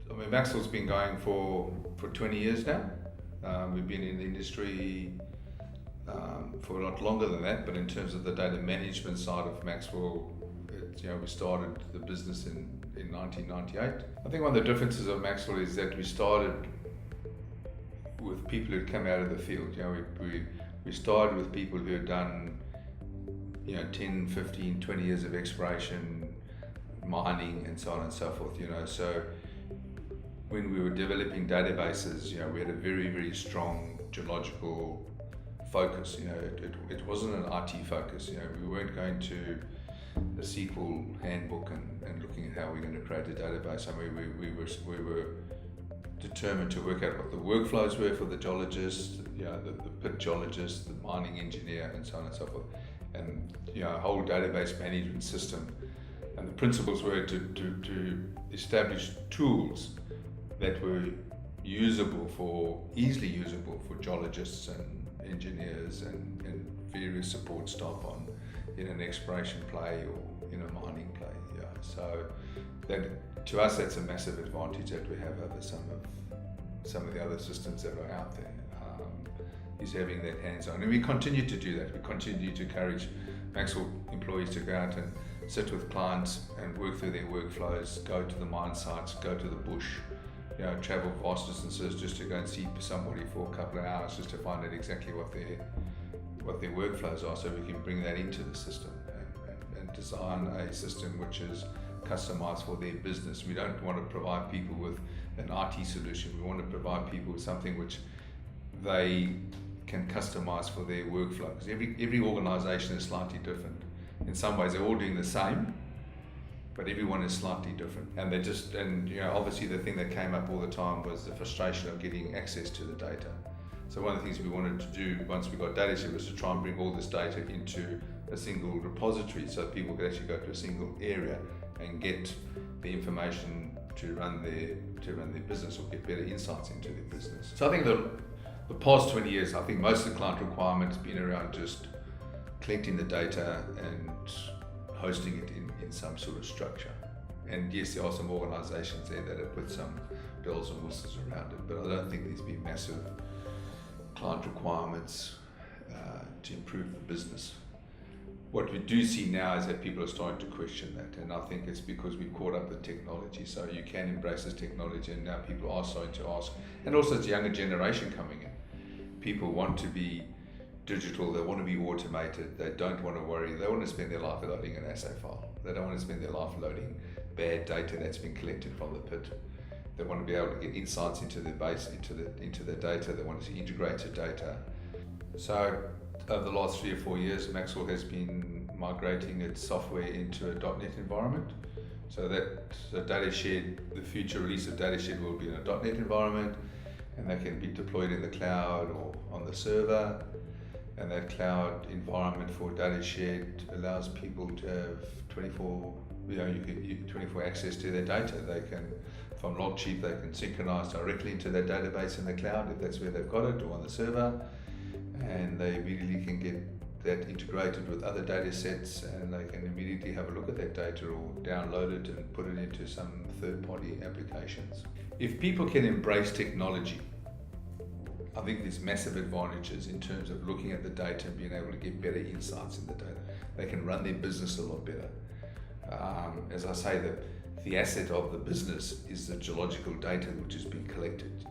I mean, Maxwell's been going for 20 years now. We've been in the industry for a lot longer than that, but in terms of the data management side of Maxwell, we started the business in 1998. I think one of the differences of Maxwell is that we started with people who'd come out of the field. We started with people who had done 10, 15, 20 years of exploration, mining, and so on and so forth. So when we were developing databases, we had a very, very strong geological focus. It wasn't an IT focus. We weren't going to a SQL handbook and looking at how we're going to create a database. I mean, we were determined to work out what the workflows were for the geologist, the pit geologist, the mining engineer, and so on and so forth, and a whole database management system. And the principles were to establish tools that were easily usable for geologists and engineers and various support staff in an exploration play or in a mining play. So that, to us, that's a massive advantage that we have over some of the other systems that are out there. Is having that hands-on, and we continue to do that. We continue to encourage Maxwell employees to go out and sit with clients and work through their workflows, go to the mine sites, go to the bush, travel vast distances just to go and see somebody for a couple of hours just to find out exactly what their workflows are, so we can bring that into the system and design a system which is customized for their business. We don't want to provide people with an IT solution. We want to provide people with something which they can customize for their workflow, because every organization is slightly different. In some ways they're all doing the same, but everyone is slightly different, and obviously the thing that came up all the time was the frustration of getting access to the data. So one of the things we wanted to do once we got DataShed was to try and bring all this data into a single repository, so people could actually go to a single area and get the information to run their business or get better insights into their business. So I think the past 20 years, I think most of the client requirements have been around just collecting the data and hosting it in some sort of structure. And yes, there are some organizations there that have put some bells and whistles around it, but I don't think there's been massive client requirements to improve the business. What we do see now is that people are starting to question that, and I think it's because we've caught up with technology. So you can embrace this technology, and now people are starting to ask, and also it's a younger generation coming in. People want to be digital, they want to be automated, they don't want to worry, they want to spend their life loading an assay file. They don't want to spend their life loading bad data that's been collected from the pit. They want to be able to get insights into their base, into the data. They want to integrate the data. So over the last 3 or 4 years, Maxwell has been migrating its software into a .NET environment. So that the DataShed, the future release of DataShed will be in a .NET environment, and they can be deployed in the cloud or on the server. And that cloud environment for DataShed allows people to have 24 access to their data. They can, from Logsheet, they can synchronize directly into their database in the cloud if that's where they've got it, or on the server, and they immediately can get that integrated with other data sets, and they can immediately have a look at that data or download it and put it into some third-party applications. If people can embrace technology, I think there's massive advantages in terms of looking at the data and being able to get better insights in the data. They can run their business a lot better. As I say, the asset of the business is the geological data which has been collected.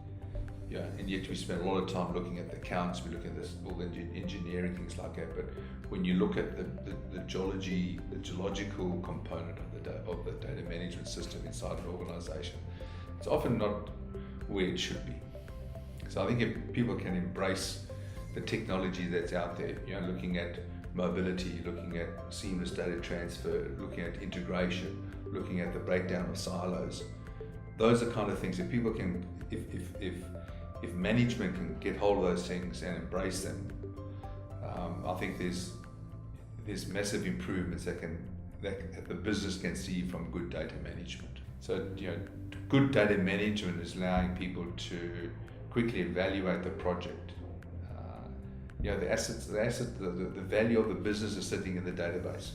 And yet we spend a lot of time looking at the accounts, we look at all the engineering, things like that. But when you look at the geological component of the data management system inside an organization, it's often not where it should be. So I think if people can embrace the technology that's out there, looking at mobility, looking at seamless data transfer, looking at integration, looking at the breakdown of silos, those are kind of things that people can, if management can get hold of those things and embrace them, I think there's massive improvements that the business can see from good data management. So good data management is allowing people to quickly evaluate the project. The value of the business is sitting in the database.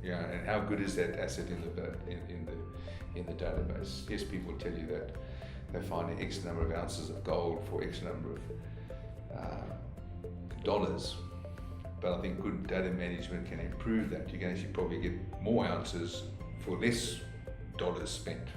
And how good is that asset in the database. Yes, people tell you that they're finding X number of ounces of gold for X number of dollars, but I think good data management can improve that. You can actually probably get more ounces for less dollars spent.